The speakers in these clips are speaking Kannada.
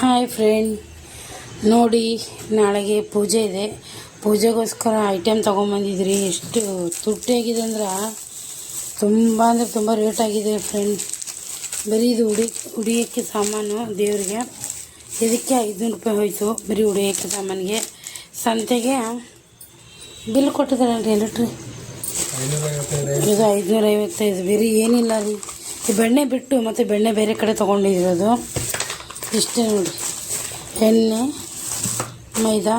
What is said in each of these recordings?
ಹಾಯ್ ಫ್ರೆಂಡ್, ನೋಡಿ ನಾಳೆಗೆ ಪೂಜೆ ಇದೆ. ಪೂಜೆಗೋಸ್ಕರ ಐಟಮ್ ತೊಗೊಂಬಂದಿದ್ರಿ. ಎಷ್ಟು ತುಟ್ಟಿಯಾಗಿದೆ ಅಂದ್ರೆ ತುಂಬ ರೇಟ್ ಆಗಿದೆ ಫ್ರೆಂಡ್. ಬರೀ ಇದು ಉಡಿಯೋಕ್ಕೆ ಸಾಮಾನು ದೇವರಿಗೆ, ಇದಕ್ಕೆ 500 ರೂಪಾಯಿ ಹೋಯಿತು ಬರೀ ಉಡಿಯೋಕ್ಕೆ ಸಾಮಾನಿಗೆ. ಸಂತೆಗೆ ಬಿಲ್ ಕೊಟ್ಟಿದ್ದಾರಲ್ರಿ ಎಲೆಕ್ಟ್ರಿ, ಇದು 555. ಬೇರೆ ಏನಿಲ್ಲ ರೀ, ಈ ಬೆಣ್ಣೆ ಬಿಟ್ಟು ಮತ್ತು ಬೆಣ್ಣೆ ಬೇರೆ ಕಡೆ ತೊಗೊಂಡಿರೋದು. ಇಷ್ಟೇ ನೋಡಿ, ಎಣ್ಣೆ, ಮೈದಾ,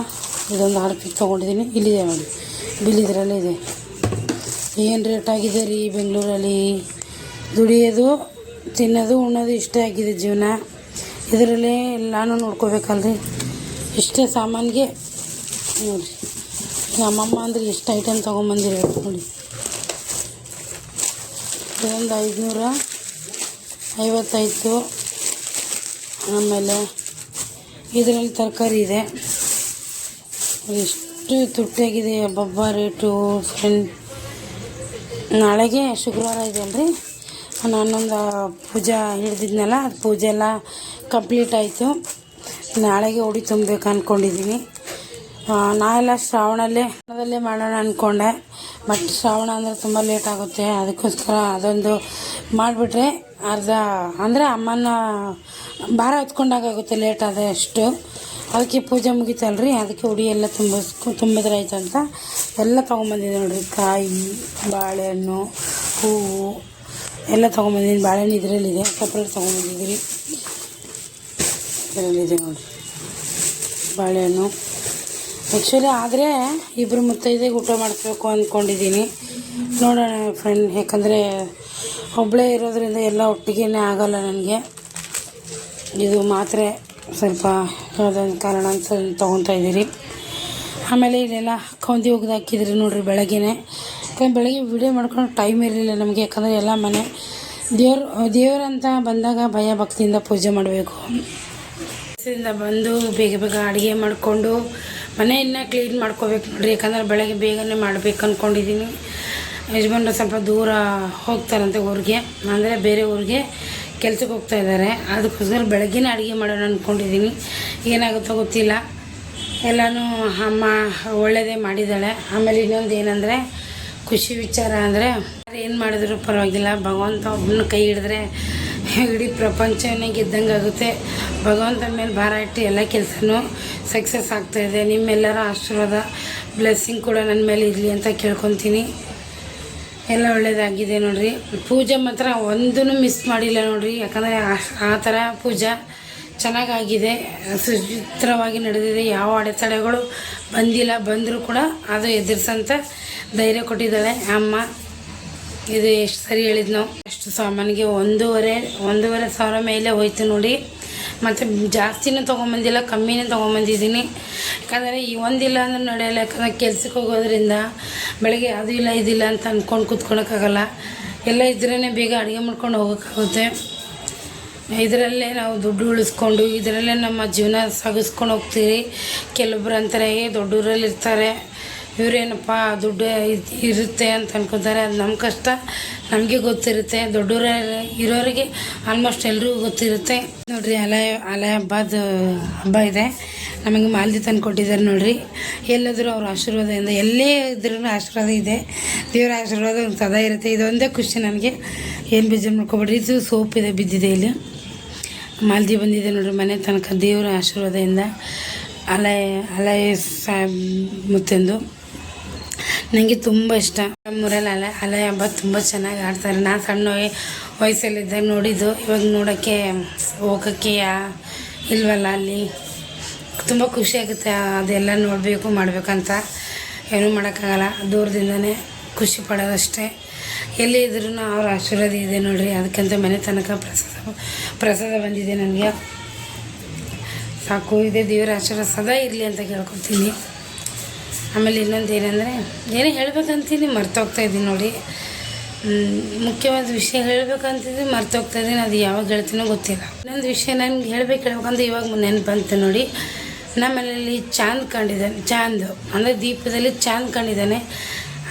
ಇದೊಂದು 6 ಪೀಸ್ ತೊಗೊಂಡಿದ್ದೀನಿ. ಇಲ್ಲಿದೆ ನೋಡಿ ಬಿಲ್, ಇದರಲ್ಲೇ ಇದೆ. ಏನು ರೇಟ್ ಆಗಿದೆ ರೀ ಬೆಂಗಳೂರಲ್ಲಿ. ದುಡಿಯೋದು, ತಿನ್ನೋದು, ಉಣ್ಣೋದು ಇಷ್ಟೇ ಆಗಿದೆ ಜೀವನ. ಇದರಲ್ಲೇ ಎಲ್ಲನೂ ನೋಡ್ಕೋಬೇಕಲ್ರಿ. ಇಷ್ಟೇ ಸಾಮಾನಿಗೆ ನೋಡಿರಿ. ನಮ್ಮಮ್ಮ ಅಂದರೆ ಎಷ್ಟು ಐಟಮ್ ತೊಗೊಂಬಂದಿರ್ಬೇಕು ನೋಡಿ. ಇದೊಂದು 555. ಆಮೇಲೆ ಇದರಲ್ಲಿ ತರಕಾರಿ ಇದೆ. ಎಷ್ಟು ತುಟ್ಟಿಯಾಗಿದೆ ಹಬ್ಬ ರೇಟು ಫ್ರೆಂಡ್. ನಾಳೆಗೆ ಶುಕ್ರವಾರ ಇದೆ ಅಲ್ರಿ, ನಾನೊಂದು ಪೂಜೆ ಹಿಡ್ದಿದ್ನಲ್ಲ, ಅದು ಪೂಜೆ ಎಲ್ಲ ಕಂಪ್ಲೀಟ್ ಆಯಿತು. ನಾಳೆಗೆ ಉಡಿ ತುಂಬಬೇಕು ಅಂದ್ಕೊಂಡಿದ್ದೀನಿ. ನಾಳೆಲ್ಲ ಶ್ರಾವಣದಲ್ಲೇ ಮಾಡೋಣ ಅಂದ್ಕೊಂಡೆ, ಬಟ್ ಶ್ರಾವಣ ಅಂದರೆ ತುಂಬ ಲೇಟ್ ಆಗುತ್ತೆ. ಅದಕ್ಕೋಸ್ಕರ ಅದೊಂದು ಮಾಡಿಬಿಟ್ರೆ ಅರ್ಧ ಅಂದರೆ ಅಮ್ಮನ ಭಾರ ಹೊತ್ಕೊಂಡಾಗುತ್ತೆ, ಲೇಟ್ ಆದ ಅಷ್ಟು. ಅದಕ್ಕೆ ಪೂಜೆ ಮುಗಿತಲ್ರಿ, ಅದಕ್ಕೆ ಉಡಿ ಎಲ್ಲ ತುಂಬಿದ್ರೆ ಆಯ್ತು ಅಂತ ಎಲ್ಲ ತೊಗೊಂಬಂದಿದ್ದೆ ನೋಡಿರಿ. ಕಾಯಿ, ಬಾಳೆಹಣ್ಣು, ಹೂವು ಎಲ್ಲ ತೊಗೊಂಬಂದಿದ್ದೀನಿ. ಬಾಳೆಹಣ್ಣು ಇದರಲ್ಲಿದೆ, ಸಪ್ರೇಟ್ ತೊಗೊಂಬಂದಿದ್ದೀರಿ. ಇದರಲ್ಲಿದೆ ನೋಡಿ ಬಾಳೆಹಣ್ಣು. ಆ್ಯಕ್ಚುಲಿ ಆದರೆ ಇಬ್ಬರು ಮುತ್ತೈದೆಗೆ ಊಟ ಮಾಡಿಸ್ಬೇಕು ಅಂದ್ಕೊಂಡಿದ್ದೀನಿ. ನೋಡೋಣ ಫ್ರೆಂಡ್, ಯಾಕಂದರೆ ಒಬ್ಬಳೇ ಇರೋದ್ರಿಂದ ಎಲ್ಲ ಒಟ್ಟಿಗೆ ಆಗೋಲ್ಲ ನನಗೆ. ಇದು ಮಾತ್ರೆ ಸ್ವಲ್ಪ ಯಾವುದೊಂದು ಕಾರಣ ಅಂತ ತೊಗೊತಾ ಇದ್ದೀರಿ. ಆಮೇಲೆ ಇಲ್ಲೆಲ್ಲ ಕೌಂದಿ ಒಗ್ದು ಹಾಕಿದ್ರಿ ನೋಡಿರಿ ಬೆಳಗ್ಗೆನೇ. ಯಾಕಂದ್ರೆ ಬೆಳಗ್ಗೆ ವಿಡಿಯೋ ಮಾಡ್ಕೊಂಡು ಟೈಮ್ ಇರಲಿಲ್ಲ ನಮಗೆ, ಯಾಕಂದರೆ ಎಲ್ಲ ಮನೆ ದೇವರಂತ ಬಂದಾಗ ಭಯ ಭಕ್ತಿಯಿಂದ ಪೂಜೆ ಮಾಡಬೇಕು. ಬಂದು ಬೇಗ ಅಡುಗೆ ಮಾಡಿಕೊಂಡು ಮನೆಯನ್ನು ಕ್ಲೀನ್ ಮಾಡ್ಕೋಬೇಕು ನೋಡಿರಿ. ಯಾಕಂದರೆ ಬೆಳಗ್ಗೆ ಬೇಗನೆ ಮಾಡಬೇಕು ಅಂದ್ಕೊಂಡಿದ್ದೀನಿ. ಯಜಮಾನ್ರು ಸ್ವಲ್ಪ ದೂರ ಹೋಗ್ತಾರಂತೆ ಊರಿಗೆ, ಅಂದರೆ ಬೇರೆ ಊರಿಗೆ ಕೆಲ್ಸಕ್ಕೆ ಹೋಗ್ತಾ ಇದ್ದಾರೆ. ಅದಕ್ಕೋಸ್ಕರ ಬೆಳಗ್ಗೆನೇ ಅಡುಗೆ ಮಾಡೋಣ ಅಂದ್ಕೊಂಡಿದ್ದೀನಿ. ಏನಾಗುತ್ತೋ ಗೊತ್ತಿಲ್ಲ. ಎಲ್ಲನೂ ಅಮ್ಮ ಒಳ್ಳೆಯದೇ ಮಾಡಿದ್ದಾಳೆ. ಆಮೇಲೆ ಇನ್ನೊಂದು ಏನಂದರೆ ಖುಷಿ ವಿಚಾರ ಅಂದರೆ ಏನು ಮಾಡಿದ್ರು ಪರವಾಗಿಲ್ಲ, ಭಗವಂತ ಒಬ್ಬನ ಕೈ ಹಿಡಿದ್ರೆ ಇಡೀ ಪ್ರಪಂಚವನ್ನೇ ಗೆದ್ದಂಗೆ ಆಗುತ್ತೆ. ಭಗವಂತನ ಮೇಲೆ ಭಾರ ಇಟ್ಟು ಎಲ್ಲ ಕೆಲಸನೂ ಸಕ್ಸಸ್ ಆಗ್ತಾಯಿದೆ. ನಿಮ್ಮೆಲ್ಲರ ಆಶೀರ್ವಾದ, ಬ್ಲೆಸ್ಸಿಂಗ್ ಕೂಡ ನನ್ನ ಮೇಲೆ ಇರಲಿ ಅಂತ ಕೇಳ್ಕೊತೀನಿ. ಎಲ್ಲ ಒಳ್ಳೆಯದಾಗಿದೆ ನೋಡಿರಿ. ಪೂಜೆ ಮಾತ್ರ ಒಂದೂ ಮಿಸ್ ಮಾಡಿಲ್ಲ ನೋಡಿರಿ. ಯಾಕಂದರೆ ಆ ಥರ ಪೂಜೆ ಚೆನ್ನಾಗಾಗಿದೆ, ಸುಚಿತ್ರವಾಗಿ ನಡೆದಿದೆ. ಯಾವ ಅಡೆತಡೆಗಳು ಬಂದಿಲ್ಲ, ಬಂದರೂ ಕೂಡ ಅದು ಎದುರಿಸಂತ ಧೈರ್ಯ ಕೊಟ್ಟಿದ್ದಾಳೆ ಅಮ್ಮ. ಇದು ಎಷ್ಟು ಸರಿ ಹೇಳಿದ್ ನಾವು. ಅಷ್ಟು ಸಾಮಾನಿಗೆ ಒಂದೂವರೆ ಸಾವಿರ ಮೇಲೆ ಹೋಯ್ತು ನೋಡಿ. ಮತ್ತು ಜಾಸ್ತಿನೂ ತೊಗೊಂಬಂದಿಲ್ಲ, ಕಮ್ಮಿನೇ ತೊಗೊಂಬಂದಿದ್ದೀನಿ. ಯಾಕಂದರೆ ಈ ಒಂದಿಲ್ಲ ಅಂದ್ರೆ ನಡೆಯಲ್ಲ. ಯಾಕಂದರೆ ಕೆಲ್ಸಕ್ಕೆ ಹೋಗೋದ್ರಿಂದ ಬೆಳಗ್ಗೆ ಅದು ಇಲ್ಲ ಇದಿಲ್ಲ ಅಂತ ಅಂದ್ಕೊಂಡು ಕೂತ್ಕೊಳಕ್ಕಾಗಲ್ಲ. ಎಲ್ಲ ಇದ್ರೇ ಬೇಗ ಅಡುಗೆ ಮಾಡ್ಕೊಂಡು ಹೋಗೋಕ್ಕಾಗುತ್ತೆ. ಇದರಲ್ಲೇ ನಾವು ದುಡ್ಡು ಉಳಿಸ್ಕೊಂಡು ಇದರಲ್ಲೇ ನಮ್ಮ ಜೀವನ ಸಾಗಿಸ್ಕೊಂಡು ಹೋಗ್ತೀವಿ. ಕೆಲವೊಬ್ರು ಅಂತಾರೆ ದೊಡ್ಡೂರಲ್ಲಿ ಇರ್ತಾರೆ, ಇವರೇನಪ್ಪ ದುಡ್ಡು ಇರುತ್ತೆ ಅಂತ ಅನ್ಕೋತಾರೆ. ಅದು ನಮ್ಮ ಕಷ್ಟ ನಮಗೆ ಗೊತ್ತಿರುತ್ತೆ. ದೊಡ್ಡೂರಲ್ಲಿ ಇರೋರಿಗೆ ಆಲ್ಮೋಸ್ಟ್ ಎಲ್ರಿಗೂ ಗೊತ್ತಿರುತ್ತೆ ನೋಡಿರಿ. ಅಲೆ ಹಬ್ಬ ಇದೆ. ನಮಗೆ ಮಾಲ್ದಿ ತಂದು ಕೊಟ್ಟಿದ್ದಾರೆ ನೋಡಿರಿ. ಎಲ್ಲಾದರೂ ಅವ್ರ ಆಶೀರ್ವಾದದಿಂದ, ಎಲ್ಲೇ ಇದ್ರೂ ಆಶೀರ್ವಾದ ಇದೆ. ದೇವರ ಆಶೀರ್ವಾದ ಸದಾ ಇರುತ್ತೆ. ಇದೊಂದೇ ಖುಷಿ ನನಗೆ. ಏನು ಬೇಜಾರು ಮಾಡ್ಕೊಬೇಡ್ರಿ. ಇದು ಸೋಪ್ ಇದೆ, ಬಿದ್ದಿದೆ ಇಲ್ಲಿ. ಮಾಲ್ದಿ ಬಂದಿದೆ ನೋಡಿರಿ ಮನೆ ತನಕ ದೇವರ ಆಶೀರ್ವಾದದಿಂದ. ಅಲೆ ಮುತ್ತೆಂದು ನನಗೆ ತುಂಬ ಇಷ್ಟ. ನಮ್ಮೂರಲ್ಲಿ ಅಲೆ ಹಬ್ಬ ತುಂಬ ಚೆನ್ನಾಗಿ ಆಡ್ತಾರೆ. ನಾನು ಸಣ್ಣ ವಯಸ್ಸಲ್ಲಿದ್ದಾಗ ನೋಡಿದ್ದು. ಇವಾಗ ನೋಡೋಕ್ಕೆ ಹೋಗೋಕ್ಕೆ ಇಲ್ವಲ್ಲ, ಅಲ್ಲಿ ತುಂಬ ಖುಷಿಯಾಗುತ್ತೆ. ಅದೆಲ್ಲ ನೋಡಬೇಕು ಮಾಡಬೇಕಂತ. ಏನೂ ಮಾಡೋಕ್ಕಾಗಲ್ಲ, ದೂರದಿಂದನೇ ಖುಷಿ ಪಡೋದಷ್ಟೇ. ಎಲ್ಲಿ ಇದ್ರೂ ಅವ್ರ ಆಶೀರ್ವಾದ ಇದೆ ನೋಡಿರಿ. ಅದಕ್ಕಂತ ಮನೆ ತನಕ ಪ್ರಸಾದ ಬಂದಿದೆ ನನಗೆ. ಸಾಕು, ಇದೆ ದೇವರ ಆಶೀರ್ವಾದ ಸದಾ ಇರಲಿ ಅಂತ ಕೇಳ್ಕೊತೀನಿ. ಆಮೇಲೆ ಇನ್ನೊಂದು ಏನಂದರೆ ಏನೋ ಹೇಳ್ಬೇಕಂತೀನಿ ಮರ್ತೋಗ್ತಾಯಿದ್ದೀನಿ ನೋಡಿ. ಮುಖ್ಯವಾದ ವಿಷಯ ಹೇಳ್ಬೇಕಂತಿದ್ದು ಮರ್ತೋಗ್ತಾಯಿದ್ದೀನಿ. ಅದು ಯಾವಾಗ ಹೇಳ್ತೀನೋ ಗೊತ್ತಿಲ್ಲ. ಇನ್ನೊಂದು ವಿಷಯ ನನಗೆ ಹೇಳ್ಬೇಕಂತ ಇವಾಗ ನೆನಪು ಬಂತು ನೋಡಿ. ನಮ್ಮ ಮನೆಯಲ್ಲಿ ಚಾಂದ್ ಕಂಡಿದ್ದಾನೆ, ಅಂದರೆ ದೀಪದಲ್ಲಿ ಚಾಂದ್ ಕಂಡಿದ್ದಾನೆ.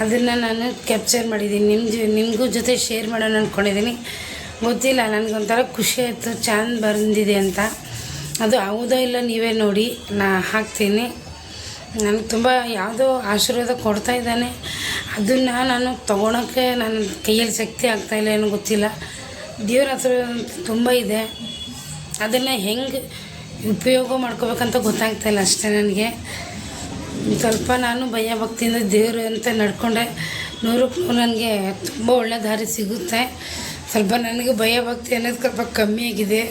ಅದನ್ನು ನಾನು ಕ್ಯಾಪ್ಚರ್ ಮಾಡಿದ್ದೀನಿ. ನಿಮಗೂ ಜೊತೆ ಶೇರ್ ಮಾಡೋಣ ಅಂದ್ಕೊಂಡಿದ್ದೀನಿ. ಗೊತ್ತಿಲ್ಲ, ನನಗೊಂಥರ ಖುಷಿ ಆಯಿತು ಚಾಂದ್ ಬಂದಿದೆ ಅಂತ. ಅದು ಹೌದೋ ಇಲ್ಲ ನೀವೇ ನೋಡಿ, ನಾ ಹಾಕ್ತೀನಿ. ನನಗೆ ತುಂಬ ಯಾವುದೋ ಆಶೀರ್ವಾದ ಕೊಡ್ತಾ ಇದ್ದಾನೆ, ಅದನ್ನು ನಾನು ತೊಗೊಳಕ್ಕೆ ನನ್ನ ಕೈಯಲ್ಲಿ ಶಕ್ತಿ ಆಗ್ತಾಯಿಲ್ಲ, ಏನೋ ಗೊತ್ತಿಲ್ಲ. ದೇವ್ರ ಹತ್ರ ತುಂಬ ಇದೆ, ಅದನ್ನು ಹೆಂಗೆ ಉಪಯೋಗ ಮಾಡ್ಕೋಬೇಕಂತ ಗೊತ್ತಾಗ್ತಾಯಿಲ್ಲ ಅಷ್ಟೇ ನನಗೆ. ಸ್ವಲ್ಪ ನಾನು ಭಯ ಭಕ್ತಿಯಿಂದ ದೇವರು ಅಂತ ನಡ್ಕೊಂಡೆ 100ಕ್ಕೆ 100 ನನಗೆ ತುಂಬ ಒಳ್ಳೆ ದಾರಿ ಸಿಗುತ್ತೆ. ಸ್ವಲ್ಪ ನನಗೆ ಭಯ ಭಕ್ತಿ ಅನ್ನೋದು ಸ್ವಲ್ಪ ಕಮ್ಮಿ ಆಗಿದೆ.